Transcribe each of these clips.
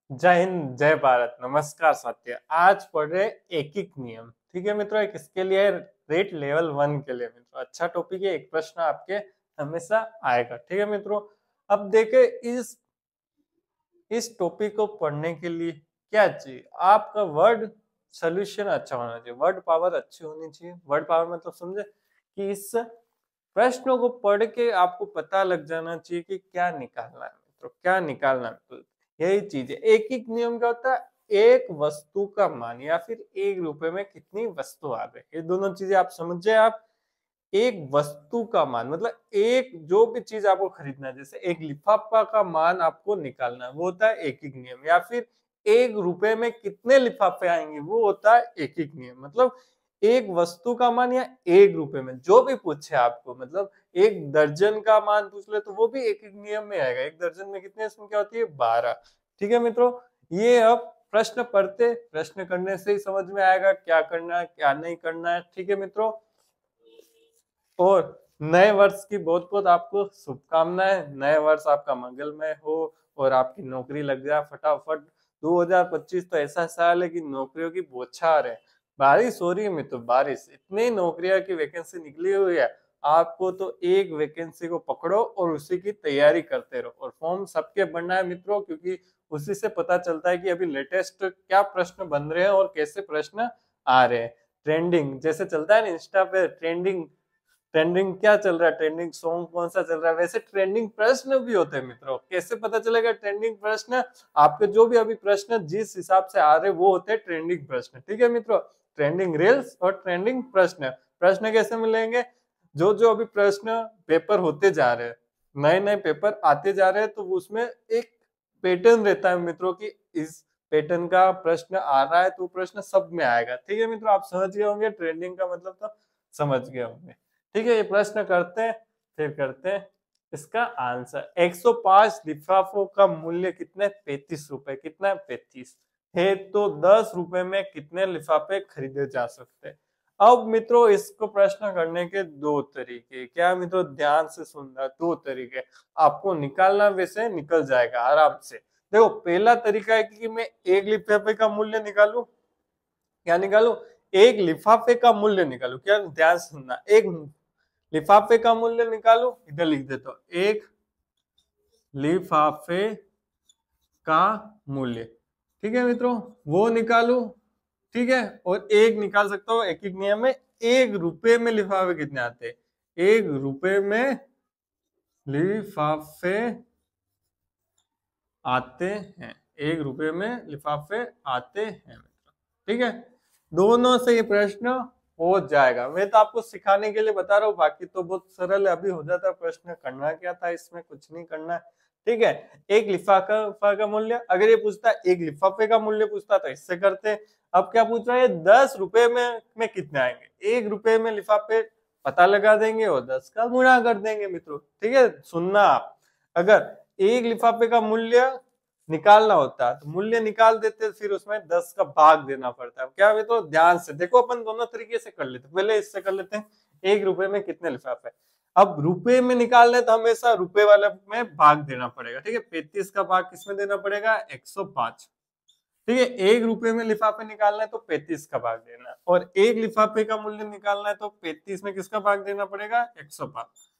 जय हिंद, जय भारत, नमस्कार साथी। आज पढ़ रहे एकिक नियम। ठीक है मित्रों, एक इसके लिए रेट लेवल 1 के लिए मित्रों अच्छा टॉपिक है। एक प्रश्न आपके हमेशा आएगा। ठीक है मित्रों, अब देखे इस टॉपिक को पढ़ने के लिए क्या चाहिए आपका वर्ड सोल्यूशन अच्छा होना चाहिए, वर्ड पावर अच्छी होनी चाहिए। वर्ड पावर मतलब समझे कि इस प्रश्नों को पढ़ के आपको पता लग जाना चाहिए कि क्या निकालना है मित्रों, क्या निकालना है। तो यही चीज है। एक एक नियम क्या होता है, एक वस्तु का मान या फिर 1 रुपए में कितनी वस्तु आ गई, ये दोनों चीजें आप समझे। आप एक वस्तु का मान मतलब एक जो भी चीज आपको खरीदना है, जैसे एक लिफाफा का मान आपको निकालना है, वो होता है एक एक नियम। या फिर 1 रुपए में कितने लिफाफे आएंगे, वो होता है एक एक नियम। मतलब एक वस्तु का मान या 1 रुपए में जो भी पूछे आपको, मतलब एक दर्जन का मान पूछ ले तो वो भी एक एक नियम में आएगा। एक दर्जन में कितनी संख्या होती है, 12। ठीक है मित्रों, ये अब प्रश्न पढ़ते प्रश्न करने से ही समझ में आएगा क्या करना है क्या नहीं करना है। ठीक है मित्रों, और नए वर्ष की बहुत बहुत आपको शुभकामनाएं। नए वर्ष आपका मंगलमय हो और आपकी नौकरी लग जाए फटाफट। 2025 तो ऐसा साल है कि नौकरियों की बौछार है। बारिश हो रही है मित्रों, बारिश, इतनी नौकरियों की वैकेंसी निकली हुई है। आपको तो एक वैकेंसी को पकड़ो और उसी की तैयारी करते रहो। और फॉर्म सबके भरना है मित्रों, क्योंकि उसी से पता चलता है कि अभी लेटेस्ट क्या प्रश्न बन रहे हैं और कैसे प्रश्न आ रहे हैं। ट्रेंडिंग जैसे चलता है ना इंस्टा पे, ट्रेंडिंग ट्रेंडिंग क्या चल रहा है, ट्रेंडिंग सॉन्ग कौन सा चल रहा है, वैसे ट्रेंडिंग प्रश्न भी होते हैं मित्रों। कैसे पता चलेगा ट्रेंडिंग प्रश्न, आपके जो भी अभी प्रश्न जिस हिसाब से आ रहे वो होते हैं ट्रेंडिंग प्रश्न। ठीक है मित्रों, ट्रेंडिंग रील्स और ट्रेंडिंग प्रश्न। प्रश्न कैसे मिलेंगे, जो जो अभी प्रश्न पेपर होते जा रहे हैं, नए नए पेपर आते जा रहे हैं, तो उसमें एक पैटर्न रहता है मित्रों की इस पैटर्न का प्रश्न आ रहा है तो प्रश्न सब में आएगा। ठीक है मित्रों, आप समझ गए होंगे ट्रेंडिंग का मतलब तो समझ गए होंगे। ठीक है, ये प्रश्न करते हैं, फिर करते हैं इसका आंसर। 105 लिफाफों का मूल्य कितने, 35 रुपए। कितना, 35 है तो 10 रुपए में कितने लिफाफे खरीदे जा सकते हैं। अब मित्रों इसको प्रश्न करने के दो तरीके, क्या मित्रों ध्यान से सुनना, दो तरीके आपको निकालना, वैसे निकल जाएगा आराम से। देखो, पहला तरीका है कि मैं एक लिफाफे का मूल्य निकालू। क्या निकालू, एक लिफाफे का मूल्य निकालू। क्या, ध्यान से सुनना, एक लिफाफे का मूल्य निकालू, इधर लिख देता हूं, एक लिफाफे का मूल्य। ठीक है मित्रों, वो निकालू। ठीक है, और एक निकाल सकता हूं एक एक नियम में, 1 रुपए में लिफाफे कितने आते हैं, 1 रुपए में लिफाफे आते हैं, 1 रुपए में लिफाफे आते हैं मित्रों। ठीक है, दोनों से ये प्रश्न हो जाएगा। मैं तो आपको सिखाने के लिए बता रहा हूँ, बाकी तो बहुत सरल है, अभी हो जाता है प्रश्न। करना क्या था इसमें, कुछ नहीं करना है। ठीक है, एक लिफाफा का मूल्य, अगर ये पूछता है एक लिफाफे का मूल्य पूछता तो इससे करते। अब क्या पूछ रहा है, 10 रुपए में कितने आएंगे। 1 रुपए में लिफाफे पता लगा देंगे और 10 का गुणा कर देंगे मित्रों। ठीक है, सुनना आप, अगर एक लिफाफे का मूल्य निकालना होता है तो मूल्य निकाल देते, फिर उसमें 10 का भाग देना पड़ता है। क्या है तो ध्यान से देखो, अपन दोनों तरीके से कर लेते हैं। पहले इससे कर लेते हैं, 1 रुपए में कितने लिफाफे। अब रुपए में निकालने तो हमेशा रुपए वाले में भाग देना पड़ेगा। ठीक है, 35 का भाग किसमें देना पड़ेगा, 105। ठीक है, 1 रुपए में लिफाफे निकालना है तो 35 का भाग देना है, और एक लिफाफे का मूल्य निकालना है तो 35 में किसका भाग देना पड़ेगा, 105।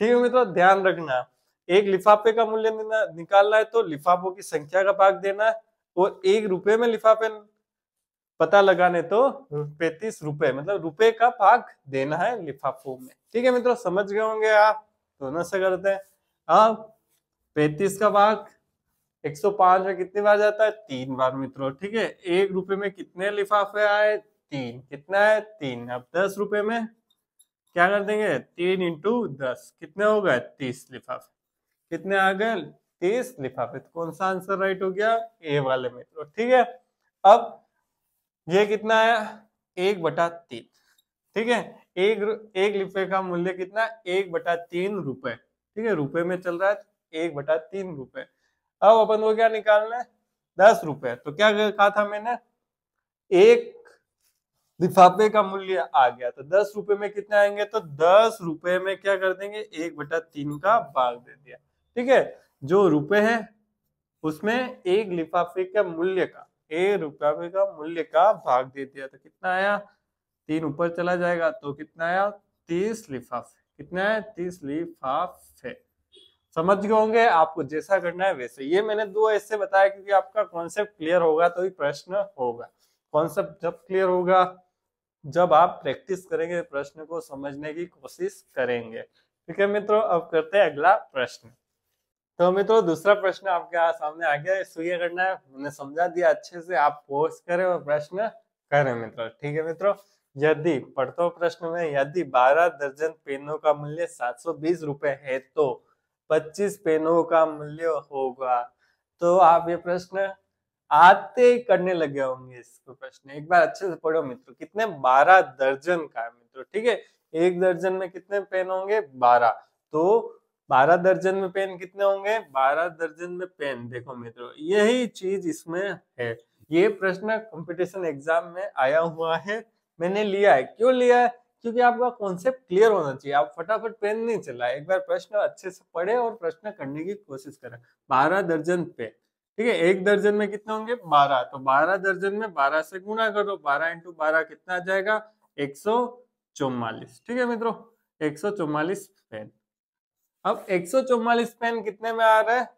ठीक है मित्रों, ध्यान रखना, एक लिफाफे का मूल्य निकालना है तो लिफाफों की संख्या का भाग देना है, और 1 रुपए में लिफाफे पता लगाने तो 35 रुपए मतलब रुपए का भाग देना है लिफाफों में। ठीक है मित्रों, समझ गए होंगे आप। दोनों से करते हैं। अब 35 का भाग 105 में कितनी बार जाता है, 3 बार मित्रों। ठीक है, 1 रुपए में कितने लिफाफे आए, 3। कितना है, 3। अब 10 रुपए में क्या कर देंगे, 3 × 10 कितने हो गए, 30 लिफाफे। कितने आ गए, 30 लिफाफे। तो कौन सा आंसर राइट हो गया, ए वाले मित्रों। ठीक है, अब ये कितना आया, 1/3। ठीक है, एक लिफे का मूल्य कितना, 1/3 रुपए। ठीक है, रुपए में चल रहा है, 1/3 रुपए। अब अपन को क्या निकालना है, 10 रुपए। तो क्या कहा था मैंने, एक लिफाफे का मूल्य आ गया तो 10 रुपए में कितने आएंगे, तो 10 रुपए में क्या कर देंगे, 1/3 का भाग दे दिया। ठीक है, जो रुपए है उसमें एक लिफाफे का मूल्य का, एक लिफाफे का मूल्य का भाग दे दिया तो कितना आया, 3 ऊपर चला जाएगा तो कितना आया, 30 लिफाफे। कितना है, 30 लिफाफे। समझ गए होंगे, आपको जैसा करना है वैसे। ये मैंने दो ऐसे बताया क्योंकि आपका कॉन्सेप्ट क्लियर होगा तो ही प्रश्न होगा। कॉन्सेप्ट जब क्लियर होगा जब आप प्रैक्टिस करेंगे, प्रश्न को समझने की कोशिश करेंगे। ठीक है मित्रों, अब करते हैं अगला प्रश्न। तो मित्रों दूसरा प्रश्न आपके सामने आ गया है, इसको ये करना है, मैंने समझा दिया अच्छे से, आप पोस्ट करें और प्रश्न करें मित्रों। ठीक है मित्रों, यदि पढ़ता हूँ प्रश्न में, यदि 12 दर्जन पेनों का मूल्य 720 रुपए है तो 25 पेनों का मूल्य होगा। तो आप ये प्रश्न आते ही करने लगे होंगे। इसको प्रश्न एक बार अच्छे से पढ़ो मित्रों, कितने, 12 दर्जन का है मित्रों। ठीक है, एक दर्जन में कितने पेन होंगे, 12। तो 12 दर्जन में पेन कितने होंगे, 12 दर्जन में पेन। देखो मित्रों यही चीज इसमें है, ये प्रश्न कंपटीशन एग्जाम में आया हुआ है, मैंने लिया है। क्यों लिया है, क्योंकि आपका कॉन्सेप्ट क्लियर होना चाहिए। आप फटाफट पेन नहीं चलाए, एक बार प्रश्न अच्छे से पढ़े और प्रश्न करने की कोशिश करें। 12 दर्जन पेन, ठीक है, एक दर्जन में कितने होंगे, 12। तो 12 दर्जन में 12 से गुणा करो, 12 इंटू 12 कितना आ जाएगा, 144। ठीक है मित्रों, 144 पेन। अब 144 पेन कितने में आ रहा है,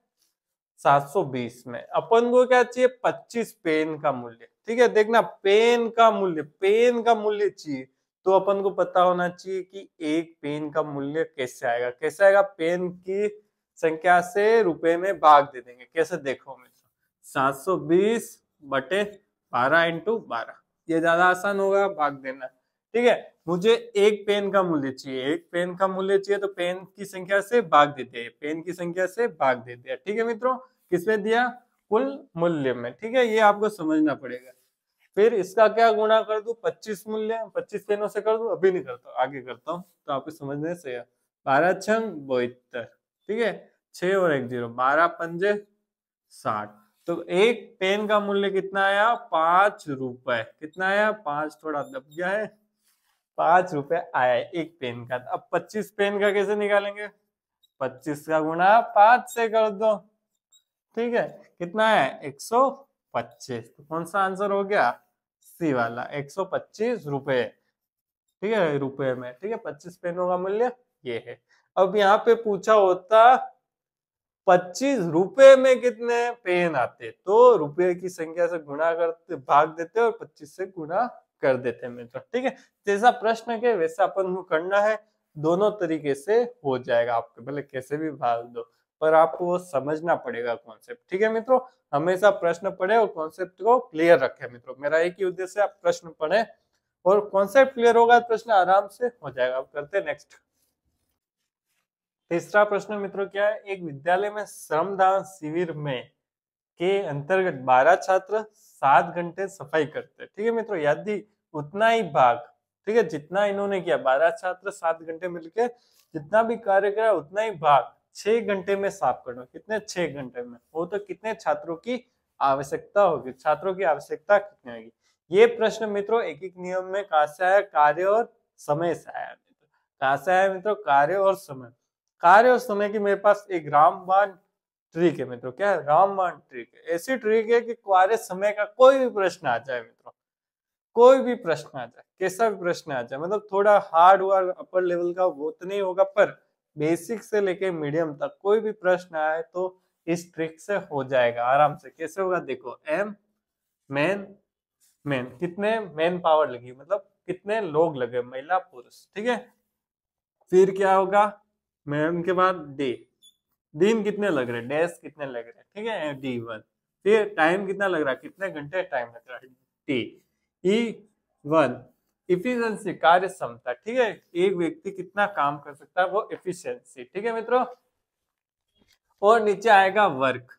720 में। अपन को क्या चाहिए, 25 पेन का मूल्य। ठीक है, देखना पेन का मूल्य, पेन का मूल्य चाहिए तो अपन को पता होना चाहिए कि एक पेन का मूल्य कैसे आएगा। कैसे आएगा, पेन की संख्या से रुपए में भाग दे देंगे। कैसे, देखो मित्रों, 720 बटे 12 इंटू 12, ये ज्यादा आसान होगा भाग देना। ठीक है, मुझे एक पेन का मूल्य चाहिए, एक पेन का मूल्य चाहिए तो पेन की संख्या से भाग देते हैं, पेन की संख्या से भाग देते हैं। ठीक है मित्रों, किसमें दिया, कुल मूल्य में। ठीक है, ये आपको समझना पड़ेगा। फिर इसका क्या गुणा कर दूं, 25 मूल्य, 25 पेनों से कर दूं, अभी नहीं करता, आगे करता हूँ तो आपको समझने से। 12 छंग 72, ठीक है, 6 और 1 0, 12 पंजे 60। तो एक पेन का मूल्य कितना आया, 5 रुपए। कितना आया, 5 थोड़ा दब गया है, 5 रुपए आया एक पेन का। अब 25 पेन का कैसे निकालेंगे, 25 का गुणा 5 से कर दो। ठीक है, कितना है, 125। तो कौन सा आंसर हो गया, सी वाला, 125 रुपए। ठीक है, रुपए में। ठीक है, 25 पेनों का मूल्य ये है। अब यहाँ पे पूछा होता 25 रुपए में कितने पेन आते, तो रुपए की संख्या से गुणा करते, भाग देते और 25 से गुणा कर देते मित्र। ठीक है, जैसा प्रश्न के वैसा अपन को करना है, दोनों तरीके से हो जाएगा आपके, भले कैसे भी भाग दो, पर आपको वो समझना पड़ेगा कॉन्सेप्ट। ठीक है मित्रों, हमेशा प्रश्न पढ़े और कॉन्सेप्ट को क्लियर रखे मित्रों। मेरा एक ही उद्देश्य है, आप प्रश्न पढ़े और कॉन्सेप्ट क्लियर होगा, प्रश्न आराम से हो जाएगा। अब करते हैं नेक्स्ट। तीसरा प्रश्न मित्रों क्या है, एक विद्यालय में श्रमदान शिविर में के अंतर्गत 12 छात्र 7 घंटे सफाई करते हैं। ठीक है मित्रों, यदि उतना ही भाग, ठीक है, जितना इन्होंने किया, 12 छात्र 7 घंटे मिलके जितना भी कार्य करा उतना ही भाग 6 घंटे में साफ करना। कितने, 6 घंटे में, वो तो कितने छात्रों की आवश्यकता होगी, छात्रों की आवश्यकता कितनी होगी। ये प्रश्न मित्रों एक एक नियम में कहा से आया, कार्य और समय से आया मित्रों। कहा से आया मित्रों, कार्य और समय। कार्य और समय की मेरे पास एक रामबाण ट्रिक है मित्रों। क्या है, रामबाण ट्रिक है, ऐसी ट्रिक है कि कार्य समय का कोई भी प्रश्न आ जाए मित्रों, कोई भी प्रश्न आ जाए, कैसा भी प्रश्न आ जाए, मतलब थोड़ा हार्ड हुआ अपर लेवल का वो तो नहीं होगा, पर बेसिक से लेके मीडियम तक कोई भी प्रश्न आए तो इस ट्रिक से हो जाएगा आराम से। कैसे होगा, देखो, एम मैन, मैन कितने मैन पावर लगी, मतलब कितने लोग लगे, महिला पुरुष। ठीक है, फिर क्या होगा, मैन के बाद डे, दिन कितने लग रहे, डैश कितने लग रहे। ठीक है, D1। फिर टाइम कितना लग रहा है, कितने घंटे टाइम लग रहा है, T1। इफिशियंसी, कार्य क्षमता। ठीक है, एक व्यक्ति कितना काम कर सकता है, वो एफिशिएंसी। ठीक है मित्रों, और नीचे आएगा वर्क,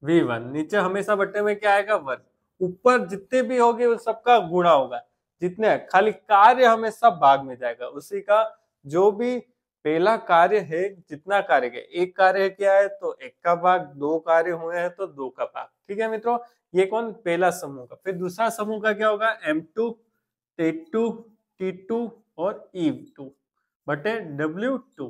V1। नीचे हमेशा बट्टे में क्या आएगा, वर्क। ऊपर जितने भी होंगे उन सबका गुणा होगा, जितने, खाली कार्य हमेशा भाग में जाएगा, उसी का जो भी पहला कार्य है, जितना कार्य है, एक कार्य क्या है तो एक का भाग, दो कार्य हुए हैं तो दो का भाग। ठीक है मित्रों, ये कौन, पहला समूह का। फिर दूसरा समूह का क्या होगा, M2, T2, T2 और E2 बटे W2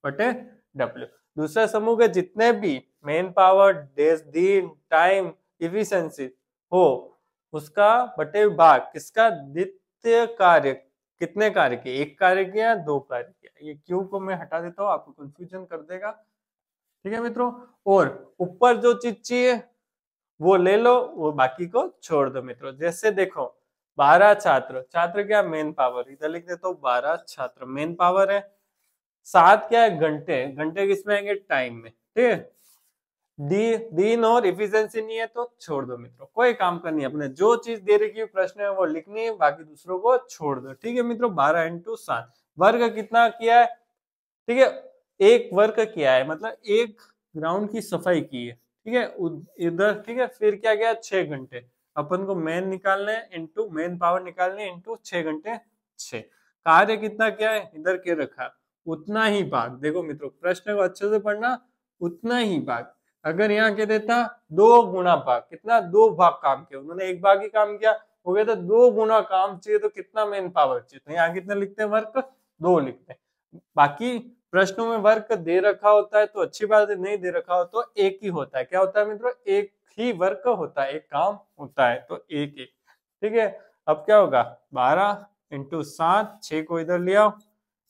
बटे W। दूसरे समूह के जितने भी मेन पावर, दिन, टाइम, इफिशिएंसी हो उसका बटे भाग किसका, द्वितीय कार्य, कितने कार्य के, एक कार्य के या दो कार्य के। ये क्यू को मैं हटा देता हूँ, आपको कंफ्यूजन कर देगा। ठीक है मित्रों, और ऊपर जो चीज चाहिए वो ले लो, वो बाकी को छोड़ दो मित्रों। जैसे देखो 12 छात्र, छात्र क्या, मेन पावर, इधर लिख देता हूँ 12 छात्र मेन पावर है। 7 क्या है, घंटे, घंटे किसमें आएंगे, टाइम में। ठीक है, दिन और इफिशिएंसी नहीं है तो छोड़ दो मित्रों, कोई काम करनी है, अपने जो चीज दे रखी है प्रश्न है वो लिखनी है, बाकी दूसरों को छोड़ दो। ठीक है मित्रों, 12 × 7 वर्ग कितना किया है, ठीक है, एक वर्ग किया है, मतलब एक ग्राउंड की सफाई की है। ठीक है, इधर, ठीक है, फिर क्या गया, 6 घंटे, अपन को मेन निकालने इंटू मेन पावर निकालने इंटू 6 घंटे 6, कार्य कितना किया है, इधर के रखा, उतना ही भाग। देखो मित्रों, प्रश्न को अच्छे से पढ़ना, उतना ही भाग। अगर यहाँ कह देता 2 गुना भाग, कितना, 2 भाग काम किया, उन्होंने एक भाग ही काम किया, हो गया तो 2 गुना काम चाहिए, तो कितना मेन पावर चाहिए, तो यहाँ कितना लिखते हैं, वर्ग 2 लिखते हैं। बाकी प्रश्नों में वर्ग दे रखा होता है तो अच्छी बात है, नहीं दे रखा हो तो एक ही होता है। क्या होता है मित्रों, एक ही वर्ग होता है, एक काम होता है, तो एक एक। ठीक है, अब क्या होगा, 12 × 7, 6 को इधर ले आओ,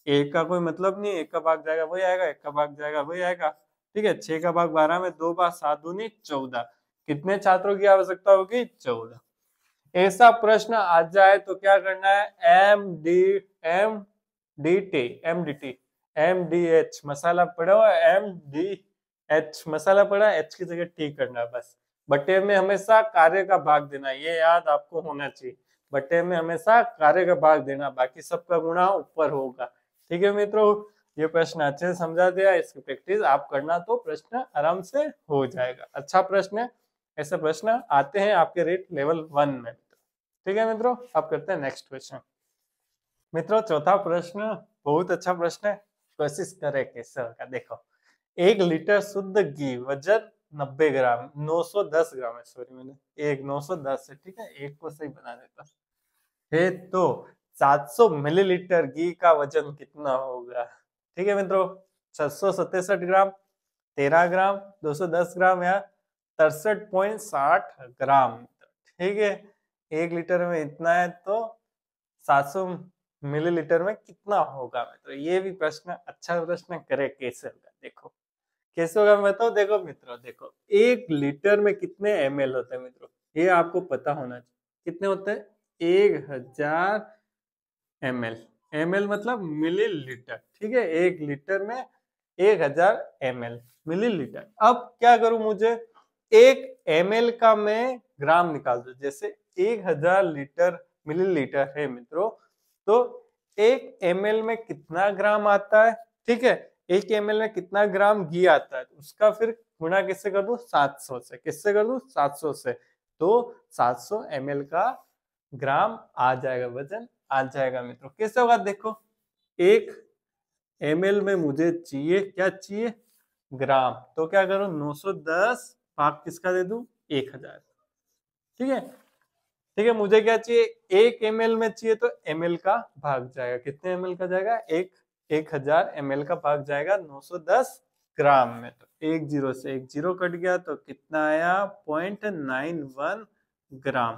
एक का कोई मतलब नहीं, एक का भाग जाएगा वही आएगा, एक का भाग जाएगा वही आएगा। ठीक है, 6 का भाग 12 में, 2 बार 7 दूनी 14, कितने छात्रों की आवश्यकता होगी, 14। ऐसा प्रश्न आ जाए तो क्या करना है, MDH मसाला पड़ा हुआ, MDH मसाला पड़ा, H की जगह T करना है बस। बटे में हमेशा कार्य का भाग देना, ये याद आपको होना चाहिए, बटे में हमेशा कार्य का भाग देना, बाकी सबका गुणा ऊपर होगा। ठीक है मित्रों, ये प्रश्न अच्छे से समझा दिया, इसकी प्रैक्टिस आप करना तो प्रश्न आराम से हो जाएगा। अच्छा प्रश्न है, ऐसे प्रश्न आते हैं आपके रेट लेवल 1 में। ठीक है मित्रों, अब करते हैं नेक्स्ट क्वेश्चन। मित्रों चौथा प्रश्न बहुत अच्छा प्रश्न है, कोशिश करें कैसे होगा। देखो, 1 लीटर शुद्ध घी वजन 90 ग्राम, 910 ग्राम है, सॉरी मैंने एक 910 है, ठीक है, एक को सही बना देता है, तो 700 मिलीलीटर घी का वजन कितना होगा। ठीक है मित्रों, 667 ग्राम, 13 ग्राम, 210 ग्राम या 63.60 ग्राम। ठीक है, 1 लीटर में इतना है तो 700 मिलीलीटर में कितना होगा मित्रों। ये भी प्रश्न अच्छा प्रश्न करे, कैसे होगा देखो, कैसे होगा मैं बताऊं। देखो मित्रों, देखो 1 लीटर में कितने ml होते हैं मित्रों, ये आपको पता होना चाहिए, कितने होते हैं, 1000 ml, ml मतलब मिलीलीटर। ठीक है, 1 लीटर में 1000 ml मिलीलीटर। अब क्या करूं, मुझे 1 ml का मैं ग्राम निकाल दो, जैसे 1000 लीटर मिलीलीटर है मित्रों, तो 1 ml में कितना ग्राम आता है। ठीक है, 1 ml में कितना ग्राम घी आता है, उसका फिर गुणा किससे कर दूं, 700 से। किससे कर दूं, 700 से, तो 700 ml का ग्राम आ जाएगा, वजन आ जाएगा मित्रों। कैसे होगा देखो, 1 ml में मुझे चाहिए, क्या चाहिए, ग्राम, तो क्या करूं, 910 भाग किसका दे दूं, 1000। ठीक है, ठीक है, मुझे क्या चाहिए, 1 ml में चाहिए तो ml का भाग जाएगा, कितने ml का जाएगा, 1000 ml का भाग जाएगा 910 ग्राम में, तो 1 0 से 1 0 कट गया, तो कितना आया, 0.91 ग्राम।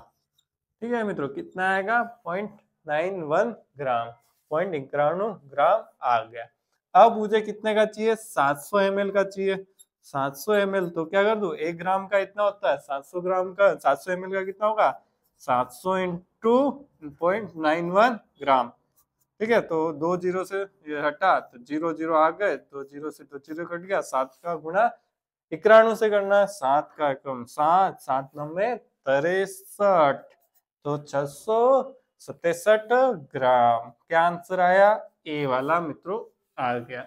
ठीक है मित्रों, कितना आएगा, 0.91 ग्राम, 0.91 ग्राम आ गया। अब मुझे कितने का चाहिए, 700 ml का चाहिए, 700 ml, तो क्या कर दूं, 1 ग्राम का इतना होता है, 700 ग्राम का, 700 ml का कितना होगा, 700 इंटू 0.91 ग्राम। ठीक है, तो 2 0 से ये हटा तो 0 0 आ गए, तो 0 से तो 0 कट गया, 7 का गुणा 91 से करना है, 7 का कम 7, 7 9 63, तो 667 ग्राम। क्या आंसर आया, ए वाला मित्रों आ गया।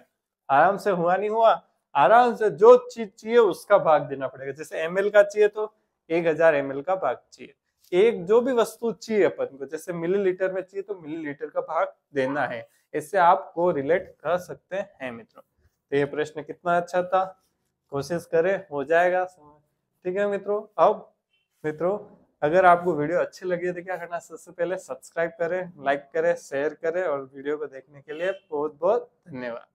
आराम से हुआ, नहीं हुआ, आराम से जो चीज चाहिए उसका भाग देना पड़ेगा। जैसे ml का चाहिए तो 1000 ml का भाग चाहिए, एक जो भी वस्तु चाहिए अपन को, जैसे मिलीलीटर में चाहिए तो मिलीलीटर का भाग देना है। इससे आपको रिलेट कर सकते हैं मित्रों। तो ये प्रश्न कितना अच्छा था, कोशिश करें हो जाएगा। ठीक है मित्रों, अब मित्रों अगर आपको वीडियो अच्छी लगी है तो क्या करना है, सबसे पहले सब्सक्राइब करें, लाइक करें, शेयर करें, और वीडियो को देखने के लिए बहुत बहुत धन्यवाद।